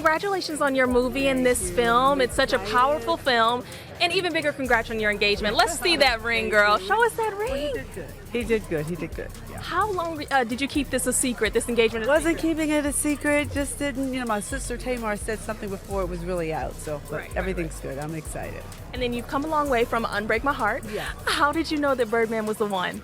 congratulations on your movie and this film. It's such a powerful film. And even bigger congrats on your engagement. Let's see that ring, girl. Show us that ring. He did good. Yeah. How long did you keep this a secret, this engagement? Wasn't keeping it a secret, just didn't, my sister Tamar said something before it was really out, so everything's good. I'm excited. And then you've come a long way from Unbreak My Heart. Yeah. How did you know that Birdman was the one?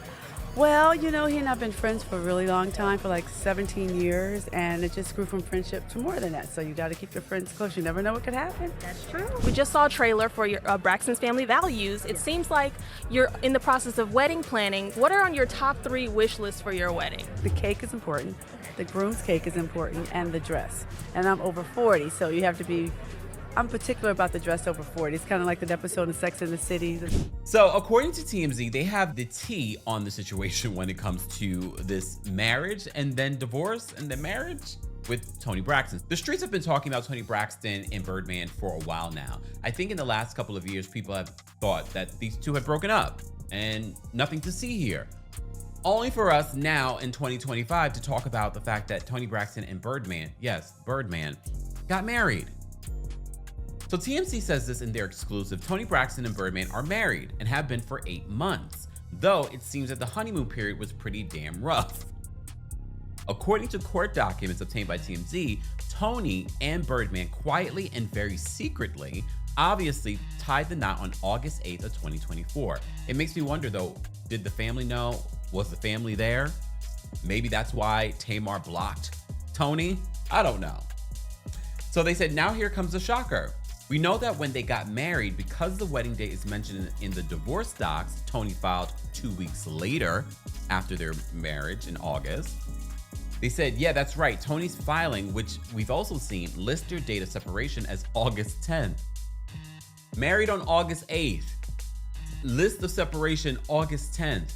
Well, he and I have been friends for a really long time, for like 17 years, and it just grew from friendship to more than that. So you got to keep your friends close. You never know what could happen. That's true. We just saw a trailer for your Braxton's Family Values. It seems like you're in the process of wedding planning. What are on your top 3 wish lists for your wedding? The cake is important. The groom's cake is important, and the dress. And I'm over 40, so you have to be... I'm particular about the dress over 40. It's kind of like that episode of Sex and the City. So according to TMZ, they have the tea on the situation when it comes to this marriage and then divorce and then marriage with Toni Braxton. The streets have been talking about Toni Braxton and Birdman for a while now. I think in the last couple of years, people have thought that these two had broken up and nothing to see here. Only for us now in 2025 to talk about the fact that Toni Braxton and Birdman, yes, Birdman, got married. So TMZ says this in their exclusive. Toni Braxton and Birdman are married and have been for 8 months, though it seems that the honeymoon period was pretty damn rough. According to court documents obtained by TMZ, Toni and Birdman quietly and very secretly, obviously tied the knot on August 8th of 2024. It makes me wonder though, did the family know? Was the family there? Maybe that's why Tamar blocked Toni? I don't know. So they said, now here comes the shocker. We know that when they got married, because the wedding date is mentioned in the divorce docs Toni filed 2 weeks later after their marriage in August. They said, yeah, that's right. Toni's filing, which we've also seen, lists their date of separation as August 10th. Married on August 8th. List of separation August 10th.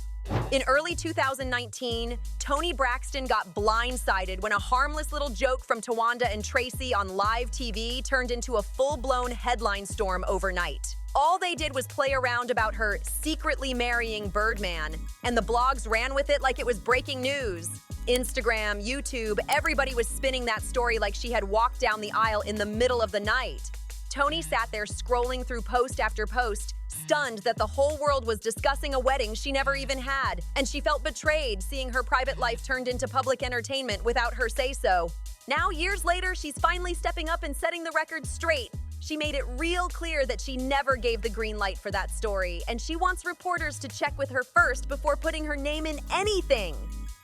In early 2019, Toni Braxton got blindsided when a harmless little joke from Towanda and Traci on live TV turned into a full-blown headline storm overnight. All they did was play around about her secretly marrying Birdman, and the blogs ran with it like it was breaking news. Instagram, YouTube, everybody was spinning that story like she had walked down the aisle in the middle of the night. Toni sat there scrolling through post after post, stunned that the whole world was discussing a wedding she never even had, and she felt betrayed seeing her private life turned into public entertainment without her say-so. Now, years later, she's finally stepping up and setting the record straight. She made it real clear that she never gave the green light for that story, and she wants reporters to check with her first before putting her name in anything.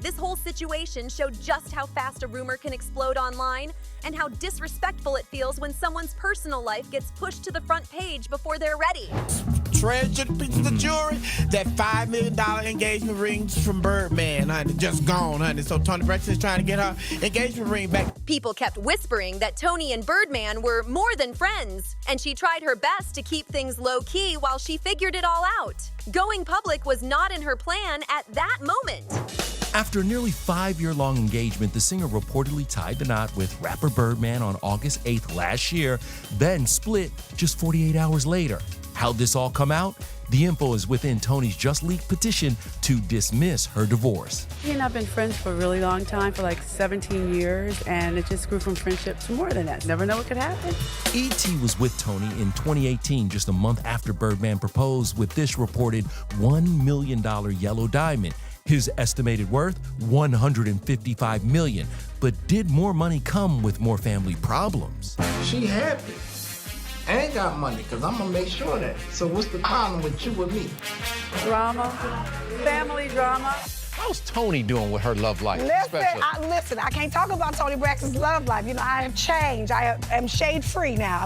This whole situation showed just how fast a rumor can explode online and how disrespectful it feels when someone's personal life gets pushed to the front page before they're ready. Treasured pieces of jewelry, that $5 million engagement rings from Birdman, honey, just gone, honey. So Toni Braxton is trying to get her engagement ring back. People kept whispering that Toni and Birdman were more than friends, and she tried her best to keep things low-key while she figured it all out. Going public was not in her plan at that moment. After a nearly 5-year-long engagement, the singer reportedly tied the knot with rapper Birdman on August 8th last year, then split just 48 hours later. How'd this all come out? The info is within Toni's just leaked petition to dismiss her divorce. He and I have been friends for a really long time, for like 17 years, and it just grew from friendship to more than that. Never know what could happen. E.T. was with Toni in 2018, just a month after Birdman proposed with this reported $1 million yellow diamond. His estimated worth, $155 million. But did more money come with more family problems? She happy. I ain't got money, because I'm going to make sure of that. So what's the problem with you with me? Drama, family drama. How's Toni doing with her love life? Listen, I can't talk about Toni Braxton's love life. I have changed. I am shade-free now.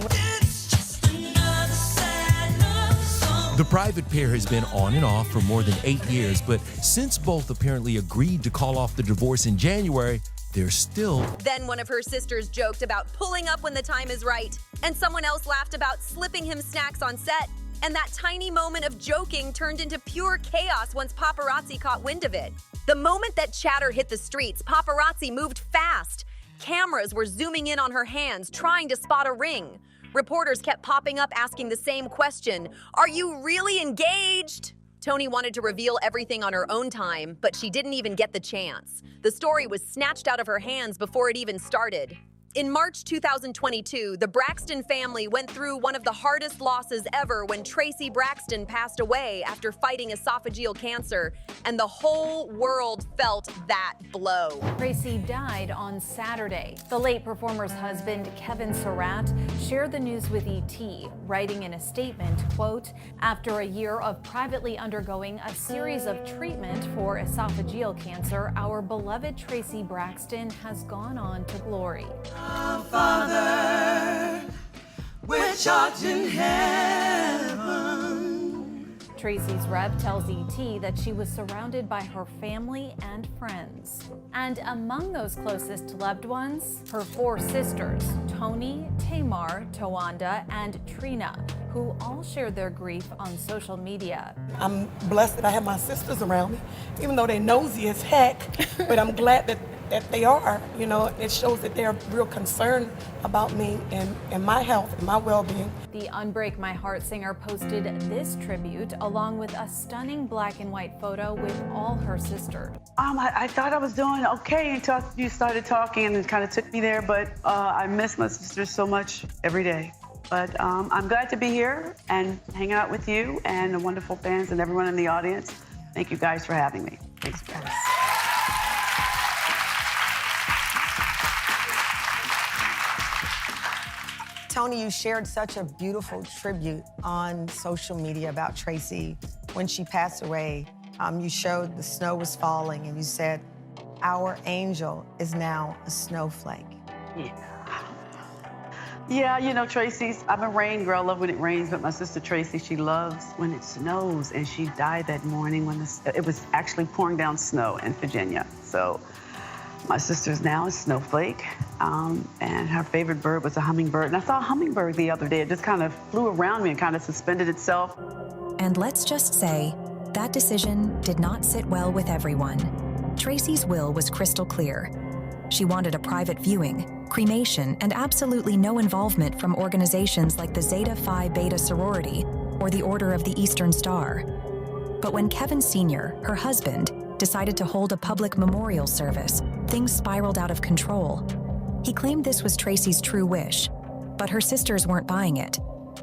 The private pair has been on and off for more than 8 years, but since both apparently agreed to call off the divorce in January, they're still... Then one of her sisters joked about pulling up when the time is right, and someone else laughed about slipping him snacks on set. And that tiny moment of joking turned into pure chaos once paparazzi caught wind of it. The moment that chatter hit the streets, paparazzi moved fast. Cameras were zooming in on her hands, trying to spot a ring. Reporters kept popping up asking the same question, "Are you really engaged?" Toni wanted to reveal everything on her own time, but she didn't even get the chance. The story was snatched out of her hands before it even started. In March 2022, the Braxton family went through one of the hardest losses ever when Traci Braxton passed away after fighting esophageal cancer, and the whole world felt that blow. Traci died on Saturday. The late performer's husband, Kevin Surratt, shared the news with ET, writing in a statement, quote, "After a year of privately undergoing a series of treatment for esophageal cancer, our beloved Traci Braxton has gone on to glory." Our Father, which art in heaven. Traci's rep tells ET that she was surrounded by her family and friends. And among those closest loved ones, her 4 sisters, Toni, Tamar, Towanda, and Trina, who all shared their grief on social media. I'm blessed that I have my sisters around me, even though they're nosy as heck, but I'm glad that they are. You know, it shows that they're real concerned about me and my health and my well-being. The Unbreak My Heart singer posted this tribute along with a stunning black and white photo with all her sisters. I thought I was doing okay until you started talking and it kind of took me there, but I miss my sisters so much every day. But I'm glad to be here and hanging out with you and the wonderful fans and everyone in the audience. Thank you guys for having me. Thanks, guys. Toni, you shared such a beautiful tribute on social media about Traci when she passed away. You showed the snow was falling and you said, "Our angel is now a snowflake." Yeah, you know, I'm a rain girl. I love when it rains, but my sister Traci, she loves when it snows, and she died that morning when it was actually pouring down snow in Virginia. So my sister's now a snowflake, and her favorite bird was a hummingbird. And I saw a hummingbird the other day. It just kind of flew around me and kind of suspended itself. And let's just say, that decision did not sit well with everyone. Traci's will was crystal clear. She wanted a private viewing, cremation, and absolutely no involvement from organizations like the Zeta Phi Beta sorority or the Order of the Eastern Star. But when Kevin Sr., her husband, decided to hold a public memorial service, things spiraled out of control. He claimed this was Traci's true wish, but her sisters weren't buying it.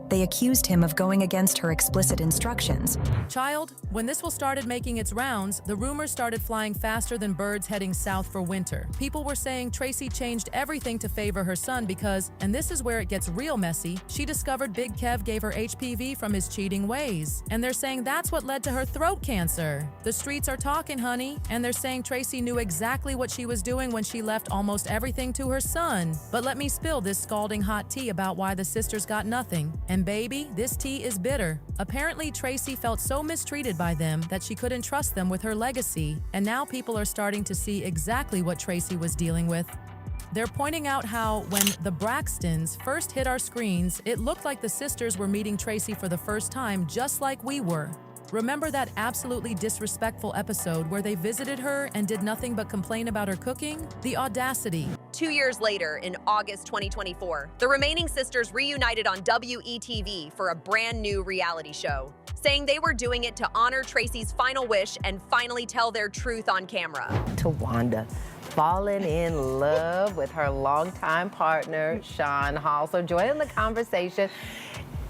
They accused him of going against her explicit instructions. Child, when this will started making its rounds, the rumors started flying faster than birds heading south for winter. People were saying Traci changed everything to favor her son because, and this is where it gets real messy, she discovered Big Kev gave her HPV from his cheating ways. And they're saying that's what led to her throat cancer. The streets are talking, honey, and they're saying Traci knew exactly what she was doing when she left almost everything to her son. But let me spill this scalding hot tea about why the sisters got nothing. And baby, this tea is bitter. Apparently, Traci felt so mistreated by them that she couldn't trust them with her legacy, and now people are starting to see exactly what Traci was dealing with. They're pointing out how, when the Braxtons first hit our screens, it looked like the sisters were meeting Traci for the first time, just like we were. Remember that absolutely disrespectful episode where they visited her and did nothing but complain about her cooking? The audacity. 2 years later, in August 2024, the remaining sisters reunited on WETV for a brand new reality show, saying they were doing it to honor Traci's final wish and finally tell their truth on camera. Towanda falling in love with her longtime partner, Sean Hall. So joining the conversation,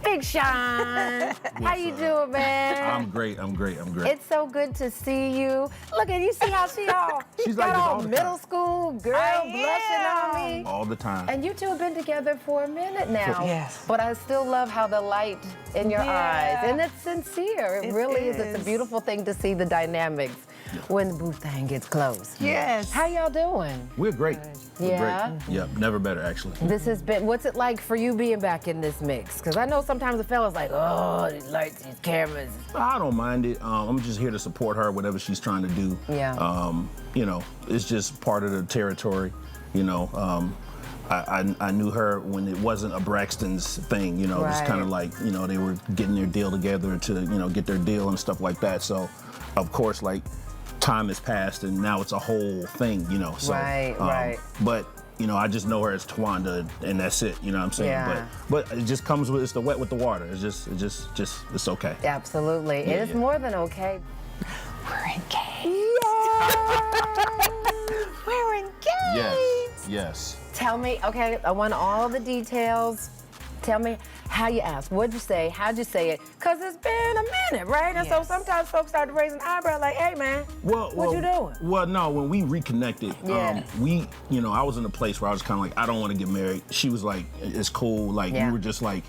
Big Sean, how you doing, man? I'm great. It's so good to see you. Look at you, see how she all, She's got like this all all the middle time. school girl blushing on me. All the time. And you two have been together for a minute now. Yes. But I still love how the light in your eyes, and it's sincere. It really is. It's a beautiful thing to see the dynamics when the booth thing gets close. Yes. How y'all doing? We're great. We're Yeah? great. Yep, never better, actually. This has been, what's it like for you being back in this mix? Because I know sometimes the fellas like, oh, these lights, these cameras. I don't mind it. I'm just here to support her, whatever she's trying to do. Yeah. You know, it's just part of the territory. You know, I knew her when it wasn't a Braxton's thing. You know, it was kind of like, you know, they were getting their deal together to, you know, get their deal and stuff like that. So, of course, like, time has passed and now it's a whole thing, you know. So, Right. But, you know, I just know her as Towanda and that's it, you know what I'm saying? Yeah. But it just comes with, it's the wet with the water. It's just, it's okay. Absolutely. Yeah, It's more than okay. We're engaged. We're engaged. Yes. Tell me, okay, I want all the details. Tell me how you asked. What'd you say? How'd you say it? Because it's been a minute, right? And so sometimes folks start to raise an eyebrow like, hey, man, what you doing? Well, no, when we reconnected, I was in a place where I was kind of like, I don't want to get married. She was like, it's cool. Like, we were just like,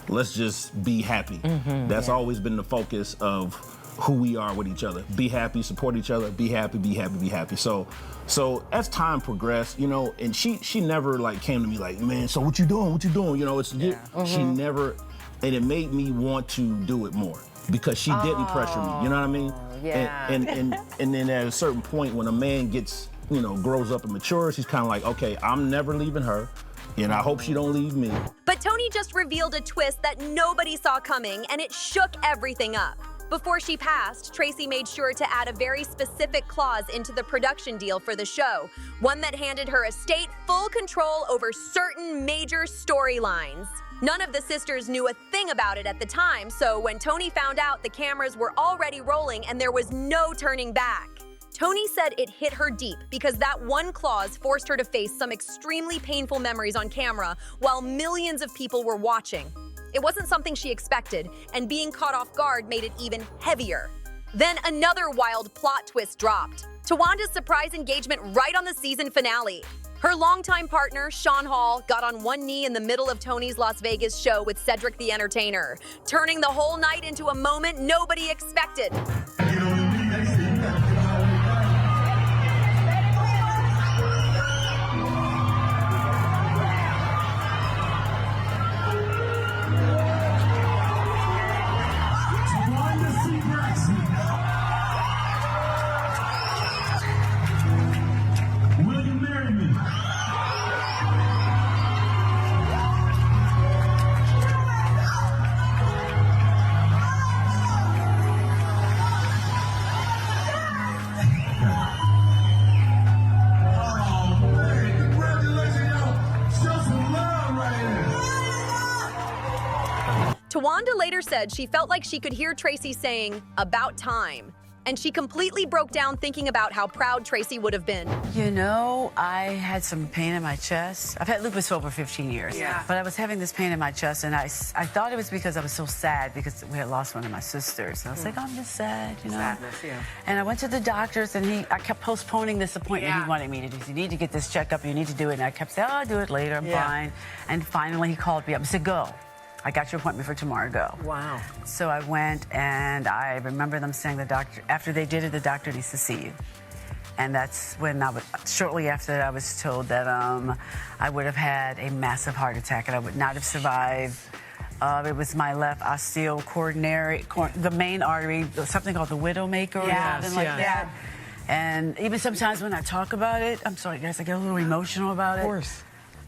let's just be happy. That's always been the focus of who we are with each other. Be happy, support each other, be happy, be happy, be happy. So as time progressed, and she never like came to me like, man, so what you doing? What you doing? She never, and it made me want to do it more because she didn't pressure me. You know what I mean? Yeah. And then at a certain point when a man gets, grows up and matures, he's kind of like, okay, I'm never leaving her. And I hope she don't leave me. But Toni just revealed a twist that nobody saw coming, and it shook everything up. Before she passed, Traci made sure to add a very specific clause into the production deal for the show, one that handed her estate full control over certain major storylines. None of the sisters knew a thing about it at the time, so when Toni found out, the cameras were already rolling and there was no turning back. Toni said it hit her deep because that one clause forced her to face some extremely painful memories on camera while millions of people were watching. It wasn't something she expected, and being caught off guard made it even heavier. Then another wild plot twist dropped. Tawanda's surprise engagement right on the season finale. Her longtime partner, Sean Hall, got on one knee in the middle of Toni's Las Vegas show with Cedric the Entertainer, turning the whole night into a moment nobody expected. Towanda later said she felt like she could hear Traci saying, "About time." And she completely broke down thinking about how proud Traci would have been. I had some pain in my chest. I've had lupus for over 15 years. Yeah. But I was having this pain in my chest, and I thought it was because I was so sad because we had lost one of my sisters. And I was like, I'm just sad, Sadness, yeah. And I went to the doctors, and I kept postponing this appointment he wanted me to do. You need to get this checkup, you need to do it. And I kept saying, I'll do it later, I'm fine. And finally he called me up and said, go. I got your appointment for tomorrow, go. Wow. So I went, and I remember them saying the doctor, after they did it, the doctor needs to see you. And that's when shortly after that, I was told that I would have had a massive heart attack and I would not have survived. It was my left osteocoronary, the main artery, something called the widowmaker or something like that. And even sometimes when I talk about it, I'm sorry guys, I get a little emotional about it. Of course.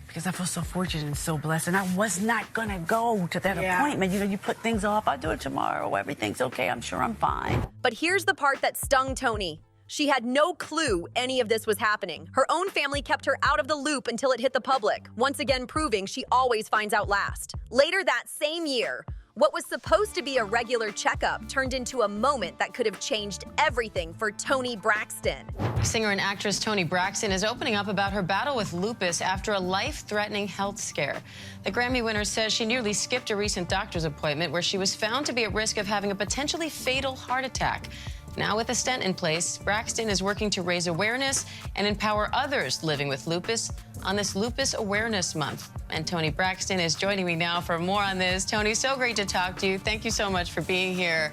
Because I feel so fortunate and so blessed. And I was not going to go to that appointment. You put things off. I'll do it tomorrow. Everything's okay. I'm sure I'm fine. But here's the part that stung Toni. She had no clue any of this was happening. Her own family kept her out of the loop until it hit the public, once again proving she always finds out last. Later that same year, what was supposed to be a regular checkup turned into a moment that could have changed everything for Toni Braxton. Singer and actress Toni Braxton is opening up about her battle with lupus after a life-threatening health scare. The Grammy winner says she nearly skipped a recent doctor's appointment where she was found to be at risk of having a potentially fatal heart attack. Now with a stent in place, Braxton is working to raise awareness and empower others living with lupus on this Lupus Awareness Month. And Toni Braxton is joining me now for more on this. Toni, so great to talk to you. Thank you so much for being here.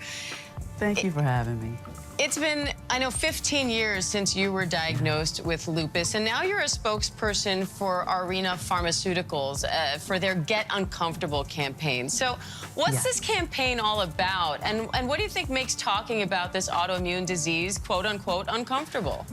Thank you for having me. It's been, 15 years since you were diagnosed with lupus, and now you're a spokesperson for Arena Pharmaceuticals for their Get Uncomfortable campaign. So what's this campaign all about, and what do you think makes talking about this autoimmune disease, quote unquote, uncomfortable?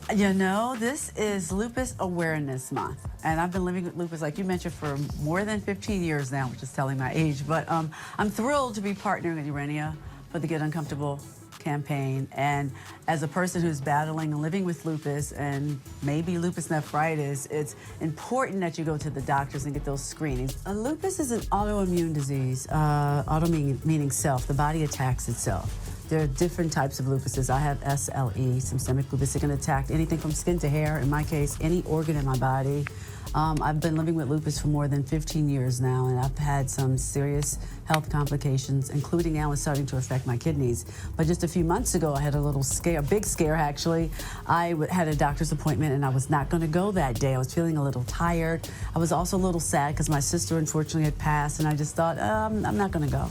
This is Lupus Awareness Month, and I've been living with lupus, like you mentioned, for more than 15 years now, which is telling my age. But I'm thrilled to be partnering with Arena for the Get Uncomfortable campaign. And as a person who's battling and living with lupus and maybe lupus nephritis, it's important that you go to the doctors and get those screenings. Lupus is an autoimmune disease, auto meaning self. The body attacks itself. There are different types of lupuses. I have SLE, systemic lupus. It can attack anything from skin to hair. In my case, any organ in my body. I've been living with lupus for more than 15 years now, and I've had some serious health complications, including now it's starting to affect my kidneys. But just a few months ago, I had a little scare, a big scare actually. I had a doctor's appointment, and I was not going to go that day. I was feeling a little tired. I was also a little sad because my sister unfortunately had passed, and I just thought, I'm not going to go.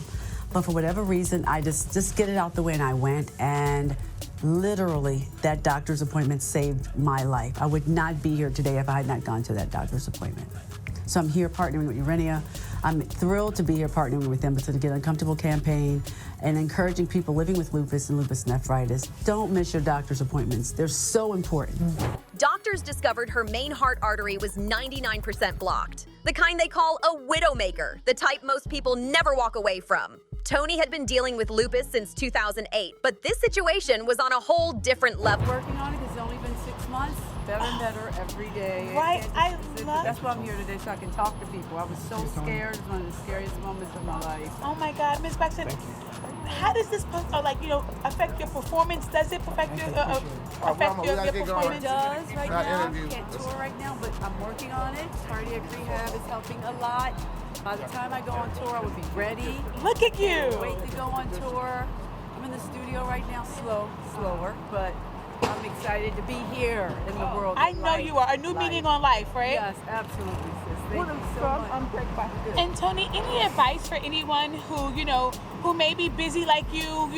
But for whatever reason, I just get it out the way, and I went, and literally, that doctor's appointment saved my life. I would not be here today if I had not gone to that doctor's appointment. So I'm here partnering with Urenia. I'm thrilled to be here partnering with them to get Uncomfortable campaign and encouraging people living with lupus and lupus nephritis. Don't miss your doctor's appointments. They're so important. Doctors discovered her main heart artery was 99% blocked. The kind they call a widowmaker, the type most people never walk away from. Toni had been dealing with lupus since 2008, but this situation was on a whole different level. Working on it, it's only been 6 months. Better and better every day. Right, I love That's why I'm here today, so I can talk to people. I was so scared. It was one of the scariest moments of my life. Oh my God, Ms. Braxton, how does this, affect your performance? Does it affect your performance? It does right now. I can't tour right now, but I'm working on it. Cardiac rehab is helping a lot. By the time I go on tour, I will be ready. Look at you. Wait to go on tour. I'm in the studio right now, slower, but I'm excited to be here in the world. I know you are. A new meaning on life, right? Yes, absolutely, sis. Thank you so much. And Toni, any advice for anyone who may be busy like you,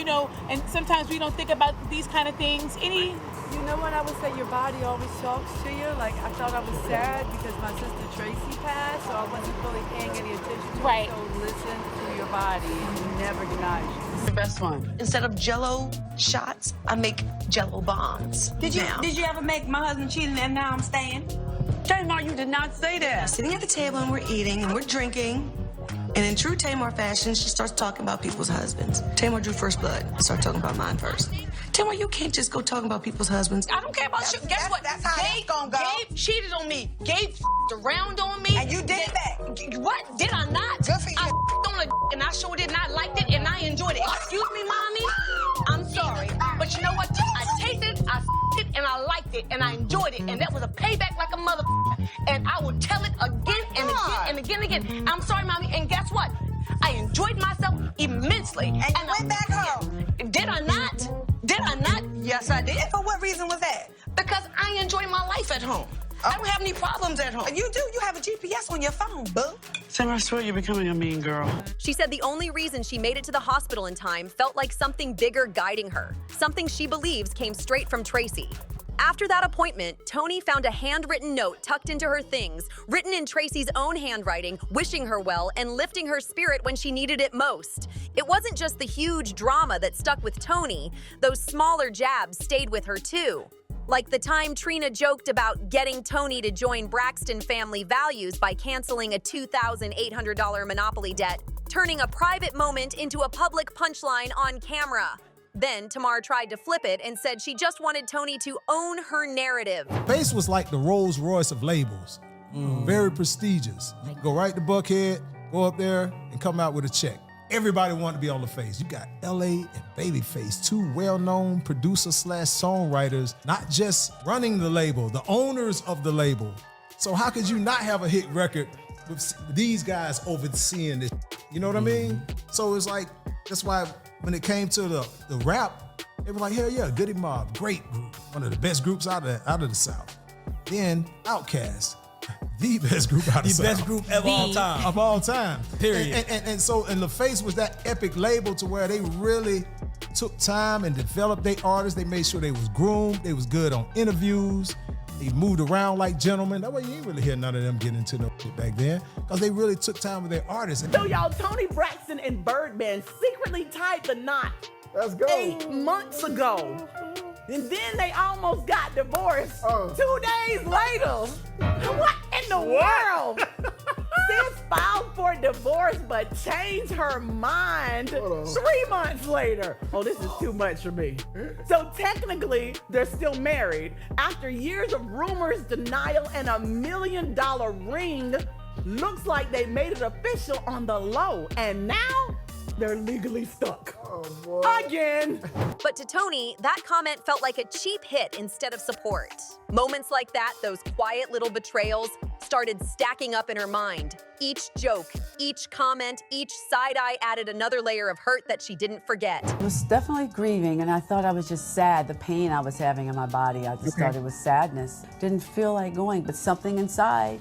and sometimes we don't think about these kind of things? You know what I would say, your body always talks to you. Like, I thought I was sad because my sister Traci passed, so I wasn't really paying any attention to it. So listen to your body and never deny you. The best one. Instead of Jello shots, I make Jello bombs. Did you ever make my husband cheating and now I'm staying? Tamar, you did not say that. Sitting at the table and we're eating and we're drinking. And in true Tamar fashion, she starts talking about people's husbands. Tamar drew first blood. I started talking about mine first. Tamar, you can't just go talking about people's husbands. I don't care about you. Guess what? That's how it's gonna go. Gabe cheated on me. Gabe around on me. And you did that. What? Did I not? Good for you. I on a and I sure did not like it and I enjoyed it. Excuse me, mommy. I'm sorry. But you know what? I tasted it, I it, and I liked it, and I enjoyed it, and that was a payback like a mother. And I will tell it again and again and again and again. I'm sorry, mommy. And guess what? I enjoyed myself immensely. And you went back home. Did I not? Did I not? Yes, I did. And for what reason was that? Because I enjoy my life at home. I don't have any problems at home. You do. You have a GPS on your phone, boo. Sam, I swear you're becoming a mean girl. She said the only reason she made it to the hospital in time felt like something bigger guiding her, something she believes came straight from Traci. After that appointment, Toni found a handwritten note tucked into her things, written in Traci's own handwriting, wishing her well and lifting her spirit when she needed it most. It wasn't just the huge drama that stuck with Toni, those smaller jabs stayed with her too. Like the time Trina joked about getting Toni to join Braxton Family Values by canceling a $2,800 Monopoly debt, turning a private moment into a public punchline on camera. Then Tamar tried to flip it and said she just wanted Toni to own her narrative. Face was like the Rolls Royce of labels. Very prestigious. You go right to Buckhead, go up there, and come out with a check. Everybody wanted to be on the Face. You got LA and Babyface, two well-known producers/songwriters, not just running the label, the owners of the label. So how could you not have a hit record with these guys overseeing this? You know what I mean? So it's like, that's why when it came to the rap, they were like, hell yeah, Goody Mob, great group. One of the best groups out of the South. Then Outkast, the best group out of the South. The best group of all time. Of all time. Period. And so the Face was that epic label to where they really took time and developed their artists. They made sure they was groomed, they was good on interviews, they moved around like gentlemen. That way you ain't really hear none of them getting into no shit back then, because they really took time with their artists. So y'all, Toni Braxton and Birdman secretly tied the knot. Let's go. 8 months ago. And then they almost got divorced 2 days later. What in the world? Sis filed for divorce but changed her mind 3 months later. Oh, this is too much for me. So technically, they're still married. After years of rumors, denial, and a $1 million ring, looks like they made it official on the low. And now, they're legally stuck. Again. But to Toni, that comment felt like a cheap hit instead of support. Moments like that, those quiet little betrayals, started stacking up in her mind. Each joke, each comment, each side-eye added another layer of hurt that she didn't forget. It was definitely grieving, and I thought I was just sad, the pain I was having in my body. I just thought it was sadness. Didn't feel like going, but something inside,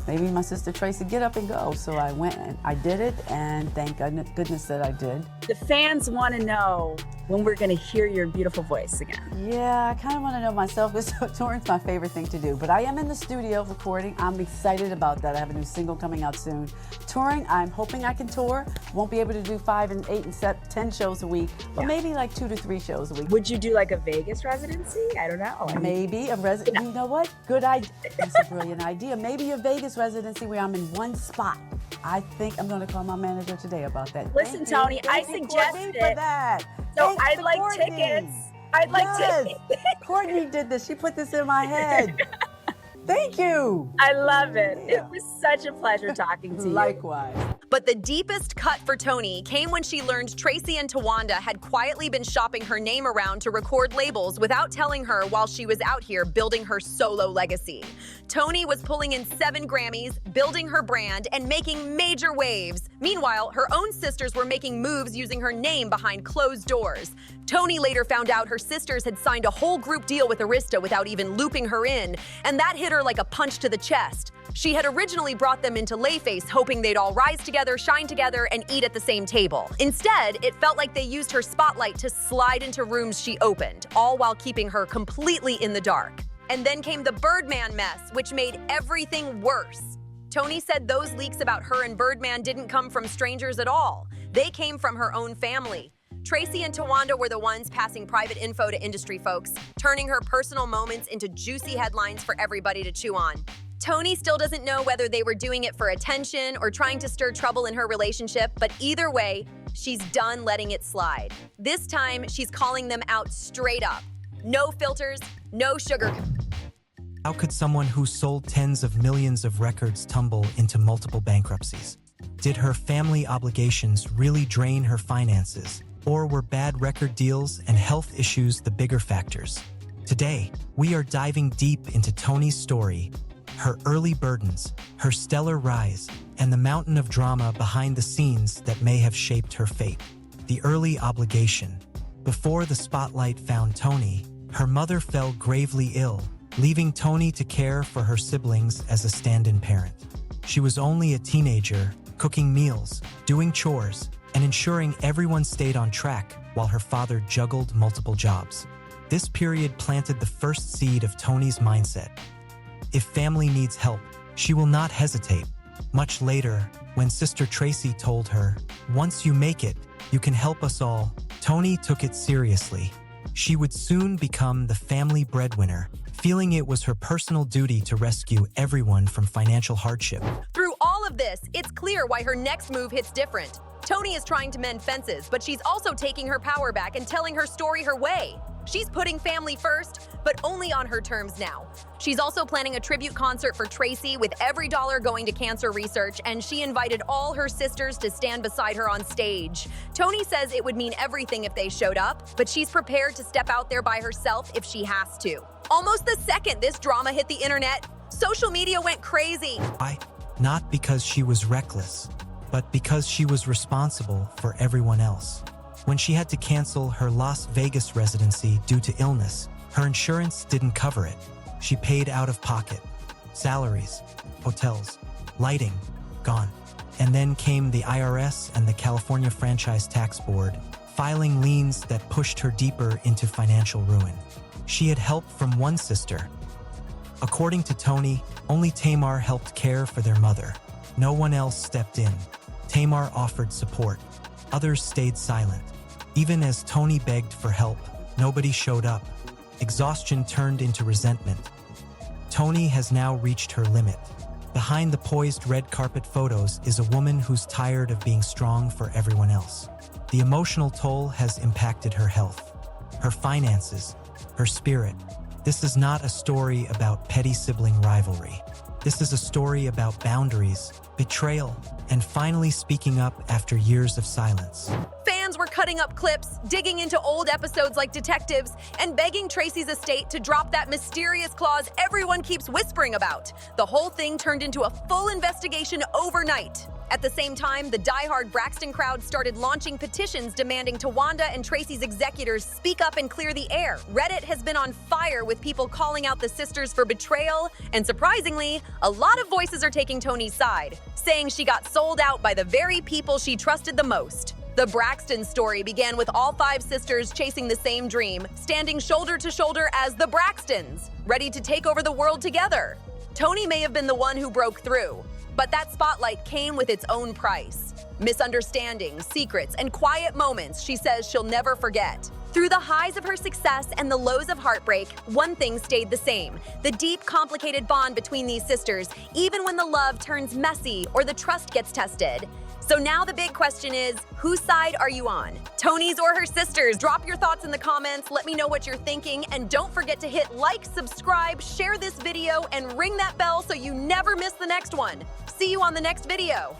maybe my sister Traci, get up and go. So I went and I did it, and thank goodness that I did. The fans want to know when we're going to hear your beautiful voice again. Yeah, I kind of want to know myself, because touring's my favorite thing to do. But I am in the studio recording. I'm excited about that. I have a new single coming out soon. Touring, I'm hoping I can tour. Won't be able to do 5 and 8 and 10 shows a week, but maybe like 2 to 3 shows a week. Would you do like a Vegas residency? I don't know. Maybe a residency. You know what? Good idea. That's a brilliant idea. Maybe a Vegas residency where I'm in one spot. I think I'm going to call my manager today about that. Listen, Toni, I suggested for that. So I'd like tickets. I'd like tickets. Courtney did this. She put this in my head. Thank you. I love it. It was such a pleasure talking to you. Likewise. But the deepest cut for Toni came when she learned Traci and Towanda had quietly been shopping her name around to record labels without telling her while she was out here building her solo legacy. Toni was pulling in 7 Grammys, building her brand, and making major waves. Meanwhile, her own sisters were making moves using her name behind closed doors. Toni later found out her sisters had signed a whole group deal with Arista without even looping her in, and that hit her like a punch to the chest. She had originally brought them into Layface hoping they'd all rise together, shine together, and eat at the same table. Instead, it felt like they used her spotlight to slide into rooms she opened, all while keeping her completely in the dark. And then came the Birdman mess, which made everything worse. Toni said those leaks about her and Birdman didn't come from strangers at all. They came from her own family. Traci and Towanda were the ones passing private info to industry folks, turning her personal moments into juicy headlines for everybody to chew on. Toni still doesn't know whether they were doing it for attention or trying to stir trouble in her relationship, but either way, she's done letting it slide. This time, she's calling them out straight up. No filters, no sugar. How could someone who sold tens of millions of records tumble into multiple bankruptcies? Did her family obligations really drain her finances? Or were bad record deals and health issues the bigger factors? Today, we are diving deep into Toni's story, her early burdens, her stellar rise, and the mountain of drama behind the scenes that may have shaped her fate. The early obligation. Before the spotlight found Toni, her mother fell gravely ill, leaving Toni to care for her siblings as a stand-in parent. She was only a teenager, cooking meals, doing chores, and ensuring everyone stayed on track while her father juggled multiple jobs. This period planted the first seed of Toni's mindset. If family needs help, she will not hesitate. Much later, when Sister Traci told her, "Once you make it, you can help us all," Toni took it seriously. She would soon become the family breadwinner, feeling it was her personal duty to rescue everyone from financial hardship. Through all of this, it's clear why her next move hits different. Toni is trying to mend fences, but she's also taking her power back and telling her story her way. She's putting family first, but only on her terms now. She's also planning a tribute concert for Traci with every dollar going to cancer research, and she invited all her sisters to stand beside her on stage. Toni says it would mean everything if they showed up, but she's prepared to step out there by herself if she has to. Almost the second this drama hit the internet, social media went crazy. Why? Not because she was reckless, but because she was responsible for everyone else. When she had to cancel her Las Vegas residency due to illness, her insurance didn't cover it. She paid out of pocket. Salaries, hotels, lighting, gone. And then came the IRS and the California Franchise Tax Board, filing liens that pushed her deeper into financial ruin. She had help from one sister. According to Toni, only Tamar helped care for their mother. No one else stepped in. Tamar offered support. Others stayed silent. Even as Toni begged for help, nobody showed up. Exhaustion turned into resentment. Toni has now reached her limit. Behind the poised red carpet photos is a woman who's tired of being strong for everyone else. The emotional toll has impacted her health, her finances, her spirit. This is not a story about petty sibling rivalry. This is a story about boundaries, betrayal, and finally speaking up after years of silence. Fans were cutting up clips, digging into old episodes like detectives, and begging Traci's estate to drop that mysterious clause everyone keeps whispering about. The whole thing turned into a full investigation overnight. At the same time, the diehard Braxton crowd started launching petitions demanding Towanda and Traci's executors speak up and clear the air. Reddit has been on fire with people calling out the sisters for betrayal, and surprisingly, a lot of voices are taking Toni's side, saying she got sold out by the very people she trusted the most. The Braxton story began with all 5 sisters chasing the same dream, standing shoulder to shoulder as the Braxtons, ready to take over the world together. Toni may have been the one who broke through, but that spotlight came with its own price. Misunderstandings, secrets, and quiet moments she says she'll never forget. Through the highs of her success and the lows of heartbreak, one thing stayed the same: the deep, complicated bond between these sisters, even when the love turns messy or the trust gets tested. So now the big question is, whose side are you on? Toni's or her sisters? Drop your thoughts in the comments, let me know what you're thinking, and don't forget to hit like, subscribe, share this video, and ring that bell so you never miss the next one. See you on the next video.